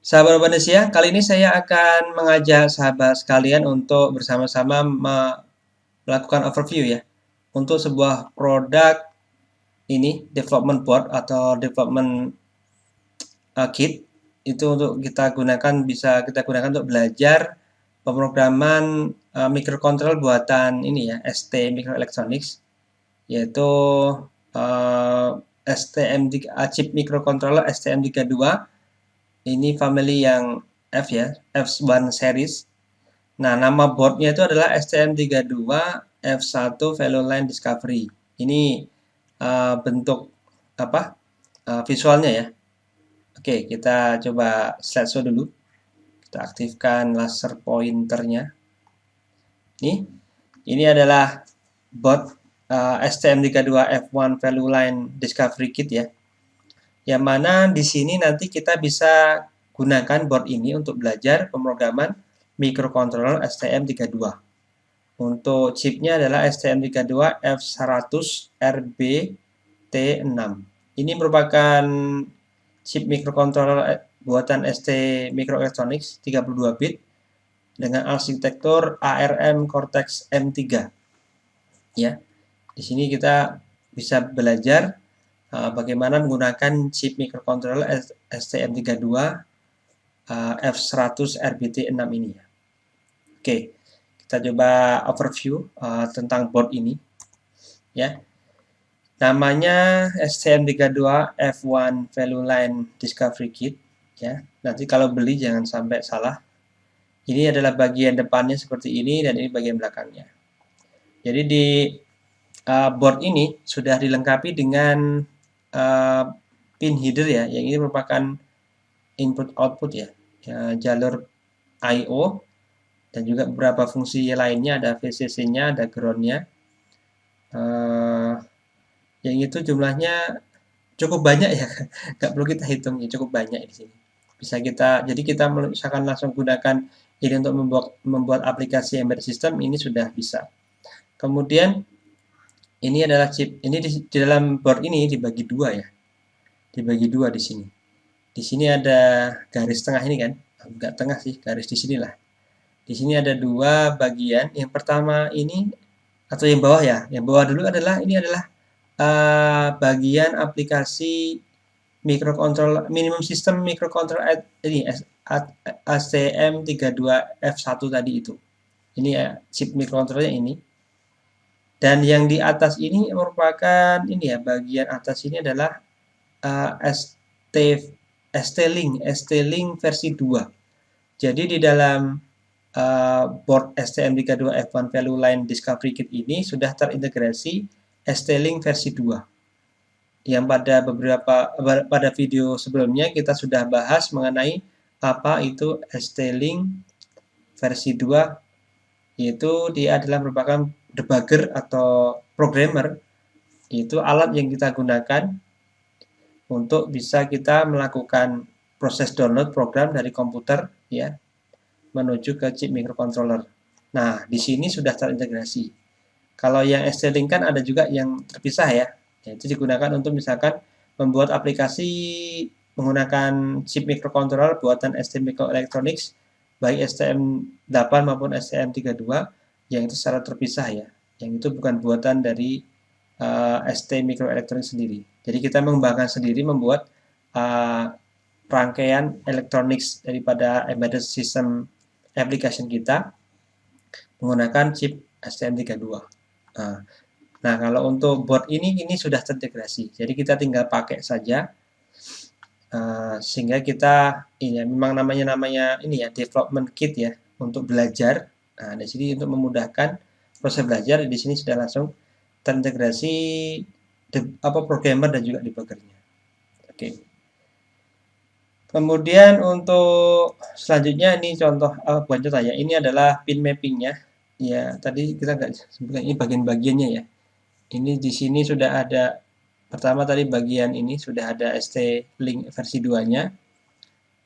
Sahabat Indonesia, kali ini saya akan mengajak sahabat sekalian untuk bersama-sama melakukan overview ya untuk sebuah produk ini development board atau development kit itu untuk kita gunakan untuk belajar pemrograman microcontroller buatan ini ya ST Microelectronics, yaitu chip microcontroller STM32. Ini family yang F ya, F1 series. Nah, nama boardnya itu adalah STM32 F1 Value Line Discovery. Ini bentuk apa visualnya ya. Oke, kita coba slideshow dulu. Kita aktifkan laser pointernya. Ini adalah board STM32 F1 Value Line Discovery Kit ya. Yang mana di sini nanti kita bisa gunakan board ini untuk belajar pemrograman microcontroller STM32. Untuk chipnya adalah STM32 F100RBT6. Ini merupakan chip microcontroller buatan ST Microelectronics 32 bit dengan arsitektur ARM Cortex M3. Ya. Di sini kita bisa belajar bagaimana menggunakan chip microcontroller STM32 F100RBT6 ini ya. Oke, kita coba overview tentang board ini ya. Namanya STM32 F1 Value Line Discovery Kit ya. Nanti kalau beli jangan sampai salah. Ini adalah bagian depannya seperti ini dan ini bagian belakangnya. Jadi di board ini sudah dilengkapi dengan pin header ya, yang ini merupakan input output ya, jalur I/O dan juga beberapa fungsi lainnya, ada VCC-nya, ada ground-nya. Yang itu jumlahnya cukup banyak ya, nggak perlu kita hitung ya, cukup banyak di sini. Jadi kita misalkan langsung gunakan ini untuk membuat aplikasi embedded system, ini sudah bisa. Kemudian ini adalah chip, ini di dalam board ini dibagi dua ya, dibagi dua di sini. Di sini ada garis tengah ini kan, enggak tengah sih, garis di sinilah. Di sini ada dua bagian. Yang pertama ini atau yang bawah ya, yang bawah dulu adalah ini adalah bagian aplikasi microcontroller minimum system microcontroller ini STM32F1 tadi itu. Ini ya chip microcontrollernya ini. Dan yang di atas ini merupakan ini ya, bagian atas ini adalah ST-Link versi 2. Jadi di dalam board STM32 F1 Value Line Discovery Kit ini sudah terintegrasi ST-Link versi 2. Yang pada video sebelumnya kita sudah bahas mengenai apa itu ST-Link versi 2, yaitu dia adalah merupakan debugger atau programmer, yaitu alat yang kita gunakan untuk bisa kita melakukan proses download program dari komputer ya menuju ke chip microcontroller. Nah, di sini sudah terintegrasi. Kalau yang ST-Link kan ada juga yang terpisah ya, yaitu digunakan untuk misalkan membuat aplikasi menggunakan chip microcontroller buatan ST Microelectronics, baik STM8 maupun STM32, yang itu secara terpisah ya, yang itu bukan buatan dari ST Microelectronics sendiri. Jadi kita mengembangkan sendiri, membuat rangkaian elektronik daripada embedded system application kita menggunakan chip STM32. Nah, kalau untuk board ini sudah terintegrasi. Jadi kita tinggal pakai saja. Sehingga kita ini ya, memang namanya ini ya, development kit ya, untuk belajar. Nah, di sini untuk memudahkan proses belajar, di sini sudah langsung terintegrasi programmer dan juga debuggernya. Oke. Kemudian untuk selanjutnya ini contoh bukan contoh ya, ini adalah pin mappingnya. Ya, tadi kita nggak sebutkan ini bagian-bagiannya ya. Ini di sini sudah ada, pertama tadi bagian ini sudah ada ST-Link versi 2-nya,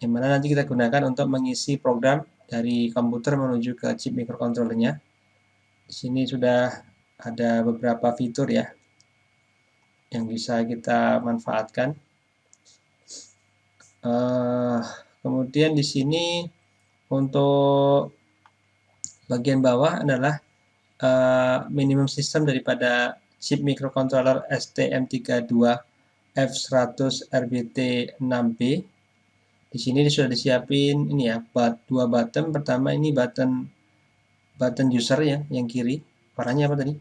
yang mana nanti kita gunakan untuk mengisi program dari komputer menuju ke chip microcontroller-nya. Di sini sudah ada beberapa fitur ya yang bisa kita manfaatkan. Kemudian di sini untuk bagian bawah adalah minimum system daripada chip microcontroller STM32F100 RBT6B. Di sini sudah disiapin ini ya, dua button. Pertama ini button user ya, yang kiri. Warnanya apa tadi?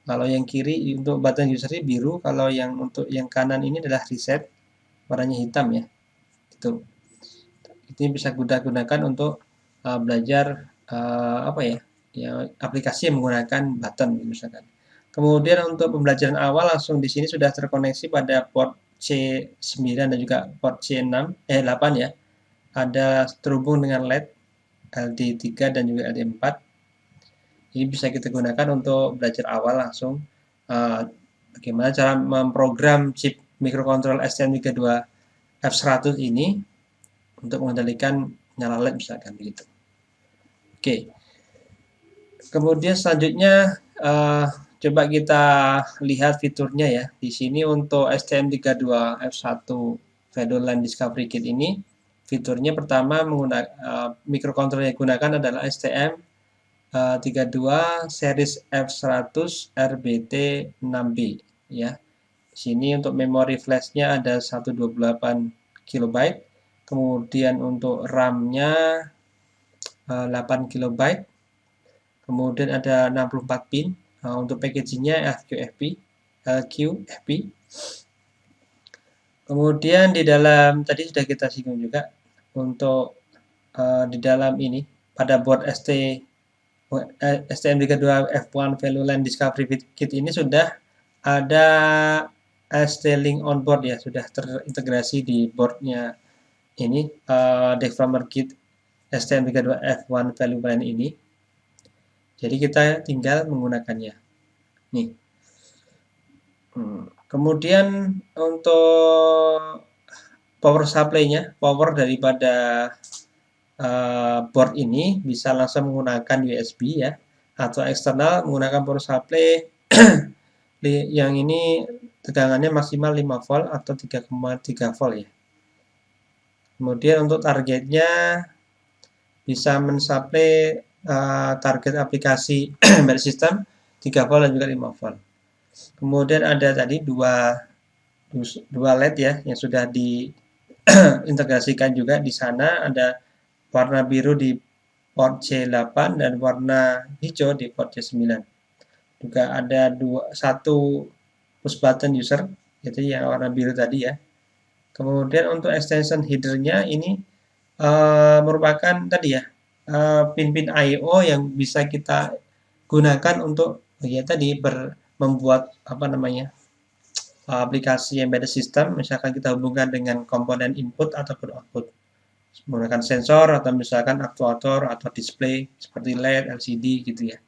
Kalau yang kiri untuk button user ini biru, kalau yang untuk yang kanan ini adalah reset, warnanya hitam ya. Itu. Ini bisa gunakan untuk belajar apa ya? Ya, aplikasi yang menggunakan button misalkan. Kemudian untuk pembelajaran awal langsung di sini sudah terkoneksi pada port C9 dan juga port C8 ya. Ada terhubung dengan LED LD3 dan juga LD4. Ini bisa kita gunakan untuk belajar awal langsung bagaimana cara memprogram chip microcontroller STM32F100 ini untuk mengendalikan nyala LED misalkan begitu. Oke. Kemudian selanjutnya coba kita lihat fiturnya ya. Di sini untuk STM32F1 Value Line Discovery Kit ini fiturnya pertama menggunakan microcontroller yang digunakan adalah STM32 series F100 RBT6B ya. Di sini untuk memori flashnya ada 128 KB, kemudian untuk RAM-nya 8 KB, kemudian ada 64 pin, untuk packagingnya LQFP. Kemudian di dalam tadi sudah kita singgung juga untuk di dalam ini pada board STM32F1 Value Line Discovery Kit ini sudah ada ST-Link on board ya, sudah terintegrasi di boardnya ini developer kit STM32F1 Value Line ini. Jadi kita tinggal menggunakannya. Nih. Kemudian untuk power supply-nya, power daripada board ini bisa langsung menggunakan USB ya, atau eksternal menggunakan power supply yang ini tegangannya maksimal 5 volt atau 3,3 volt ya. Kemudian untuk targetnya bisa mensupply target aplikasi embedded system 3 volt dan juga 5 volt. Kemudian ada tadi dua LED ya yang sudah diintegrasikan juga di sana, ada warna biru di port C8 dan warna hijau di port C9. Juga ada satu push button user, yaitu yang warna biru tadi ya. Kemudian untuk extension header-nya ini merupakan tadi ya pin-pin I/O yang bisa kita gunakan untuk ya tadi membuat apa namanya aplikasi embedded system, misalkan kita hubungkan dengan komponen input ataupun output menggunakan sensor atau misalkan aktuator atau display seperti LED, LCD gitu ya,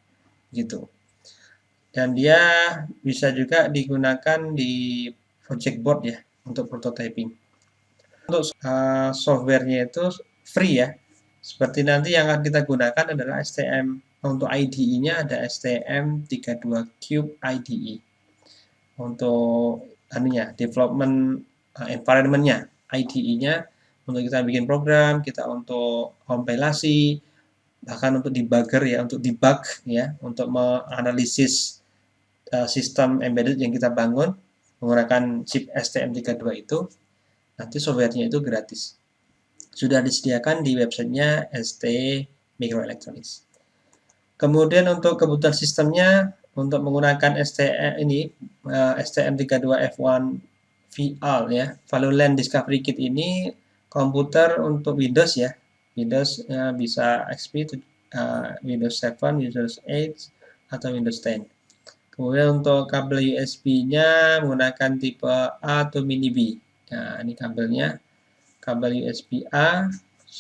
gitu. Dan dia bisa juga digunakan di project board ya untuk prototyping. Untuk softwarenya itu free ya. Seperti nanti yang akan kita gunakan adalah STM. Untuk IDE-nya ada STM32Cube IDE. Untuk development environment-nya, IDE-nya untuk kita bikin program, kita untuk kompilasi, bahkan untuk debugger ya, untuk debug ya, untuk menganalisis sistem embedded yang kita bangun menggunakan chip STM32 itu. Nanti softwarenya itu gratis. Sudah disediakan di websitenya ST Microelectronics. Kemudian untuk kebutuhan sistemnya, untuk menggunakan STM32F1 VAL ya, Value Line Discovery Kit ini komputer untuk Windows ya. Windows bisa XP, Windows 7, Windows 8, atau Windows 10. Kemudian untuk kabel USB-nya menggunakan tipe A atau mini B. Nah, ini kabelnya. Kabel USB A,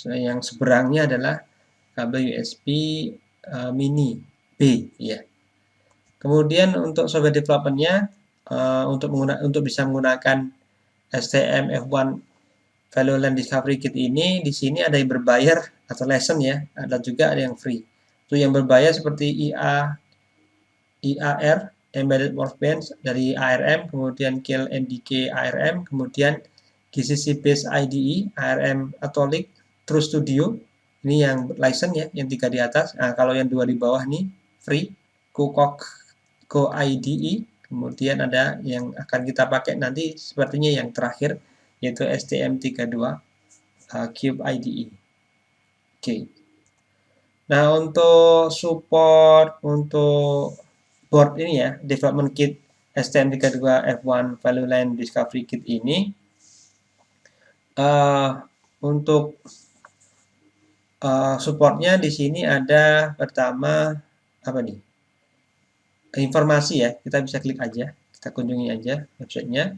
yang seberangnya adalah kabel USB mini B ya. Kemudian untuk software development-nya untuk bisa menggunakan STM32F1 Value Line Discovery Kit ini, di sini ada yang berbayar atau license ya, ada juga ada yang free. Itu yang berbayar seperti IAR Embedded Workbench dari ARM, kemudian Kill NDK ARM, kemudian GCC based IDE, ARM Atomic, True Studio. Ini yang license ya, yang 3 di atas. Nah, kalau yang 2 di bawah nih free, Go IDE. Kemudian ada yang akan kita pakai nanti sepertinya yang terakhir, yaitu STM32 Cube IDE. Oke. Nah, untuk support untuk board ini ya, development kit STM32 F1 Value Line Discovery Kit ini untuk supportnya di sini ada pertama apa nih? Informasi ya, kita bisa klik aja, kita kunjungi aja websitenya.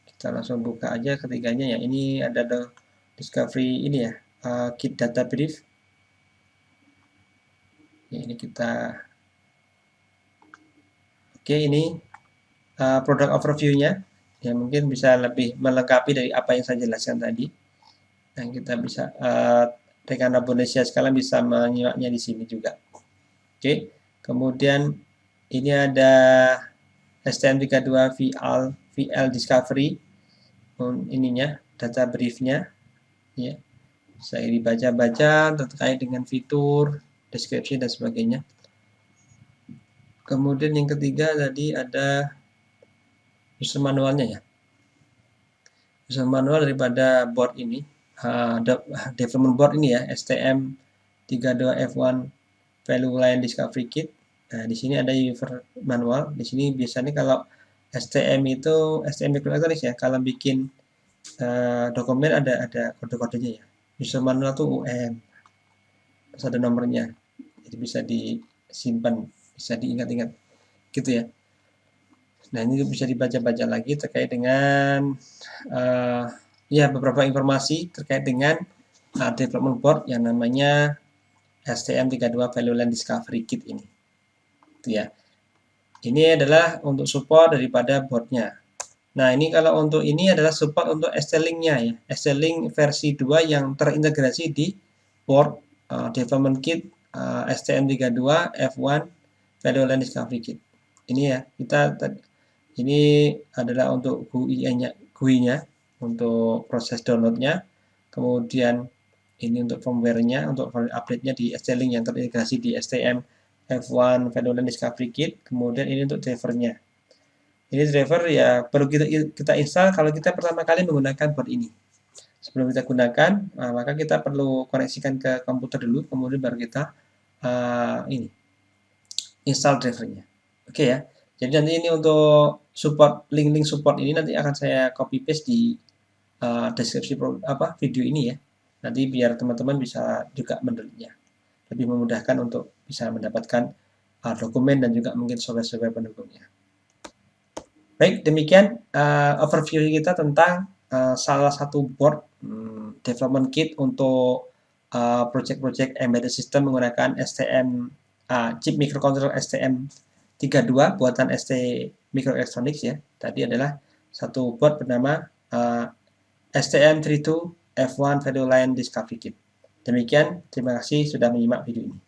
Kita langsung buka aja ketiganya ya. Ini ada discovery ini ya, kit data brief. Ya, ini kita oke, ini product overview-nya. Ya, mungkin bisa lebih melengkapi dari apa yang saya jelaskan tadi. Dan kita bisa rekan Indonesia sekalian bisa menyimaknya di sini juga. Oke, kemudian ini ada STM32 VL Discovery ininya, data briefnya ya. Saya dibaca-baca terkait dengan fitur, deskripsi dan sebagainya. Kemudian yang ketiga tadi ada user manualnya ya. User manual daripada board ini, development board ini ya, STM32F1 Value Line Discovery Kit. Nah, di sini ada user manual. Di sini biasanya kalau STM itu STM Microelectronics ya, kalau bikin dokumen ada kode-kodenya ya. User manual tuh UM. Terus ada nomornya. Jadi bisa disimpan, bisa diingat-ingat gitu ya. Nah, ini bisa dibaca-baca lagi terkait dengan ya beberapa informasi terkait dengan development board yang namanya STM32 Value Line Discovery Kit ini. Itu ya. Ini adalah untuk support daripada boardnya. Nah, ini kalau untuk ini adalah support untuk ST-Link-nya ya. ST-Link versi 2 yang terintegrasi di board development kit STM32 F1 Value Line Discovery Kit. Ini ya, ini adalah untuk GUI-nya untuk proses download-nya. Kemudian ini untuk firmware-nya, untuk update-nya di ST-Link yang terintegrasi di STM F1 Value Line Discovery Kit. Kemudian ini untuk driver-nya. Ini driver ya perlu kita install kalau kita pertama kali menggunakan board ini. Sebelum kita gunakan, maka kita perlu koneksikan ke komputer dulu, kemudian baru kita ini install drivernya. Oke ya. Jadi nanti ini untuk support link-link support ini nanti akan saya copy paste di deskripsi video ini ya. Nanti biar teman-teman bisa juga mendownloadnya. Lebih memudahkan untuk bisa mendapatkan dokumen dan juga mungkin software-software pendukungnya. Baik, demikian overview kita tentang salah satu board development kit untuk project-project embedded system menggunakan STM chip microcontroller STM32 buatan ST Microelectronics ya. Tadi adalah satu board bernama STM32 F1 Value Line Discovery Kit. Demikian, terima kasih sudah menyimak video ini.